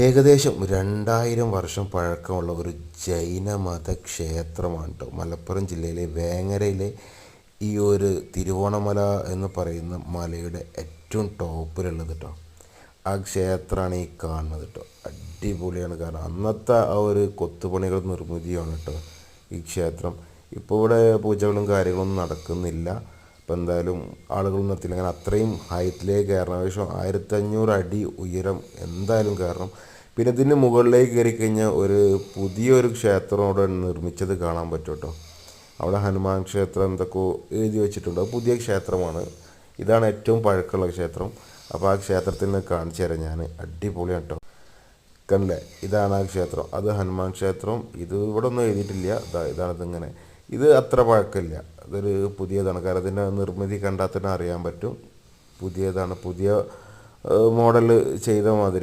ഏകദേശം 2000 വർഷം പഴക്കമുള്ള ഒരു ജൈനമത ക്ഷേത്രമാണ് കേട്ടോ. മലപ്പുറം ജില്ലയിലെ വേങ്ങരയിലെ ഈ ഒരു തിരുവോണമല എന്ന് പറയുന്ന മലയുടെ ഏറ്റവും ടോപ്പിലുള്ളത് കേട്ടോ. ആ ക്ഷേത്രമാണ് ഈ കാണുന്നത് കേട്ടോ. അടിപൊളിയാണ്. കാരണം അന്നത്തെ ആ ഒരു കൊത്തുപണികൾ നിർമ്മിതിയാണ് കേട്ടോ ഈ ക്ഷേത്രം. ഇപ്പോൾ ഇവിടെ പൂജകളും കാര്യങ്ങളൊന്നും നടക്കുന്നില്ല. അപ്പോൾ എന്തായാലും ആളുകളൊന്നും നിർത്തില്ല. അങ്ങനെ അത്രയും ഹൈറ്റിലേക്ക് കയറണം. ഏകദേശം 1500 അടി ഉയരം എന്തായാലും കയറണം. പിന്നെ ഇതിന് മുകളിലേക്ക് കയറി കഴിഞ്ഞാൽ ഒരു പുതിയൊരു ക്ഷേത്രം അവിടെ നിർമ്മിച്ചത് കാണാൻ പറ്റും കേട്ടോ. അവിടെ ഹനുമാൻ ക്ഷേത്രം എന്തൊക്കെയോ എഴുതി വെച്ചിട്ടുണ്ട്. അത് പുതിയ ക്ഷേത്രമാണ്. ഇതാണ് ഏറ്റവും പഴക്കമുള്ള ക്ഷേത്രം. അപ്പോൾ ആ ക്ഷേത്രത്തിൽ നിന്ന് കാണിച്ചു തരാം ഞാൻ. അടിപൊളിയാണ് കേട്ടോ. കണ്ടില്ലേ, ഇതാണ് ആ ക്ഷേത്രം. അത് ഹനുമാൻ ക്ഷേത്രം. ഇത് ഇവിടെ ഒന്നും എഴുതിയിട്ടില്ല. ഇതാണിതിങ്ങനെ. ഇത് അത്ര പഴക്കമില്ല. അതൊരു പുതിയതാണ്. കാരണം അതിൻ്റെ നിർമ്മിതി കണ്ടാൽ തന്നെ അറിയാൻ പറ്റും പുതിയതാണ്. പുതിയ മോഡൽ ചെയ്ത മാതിരി.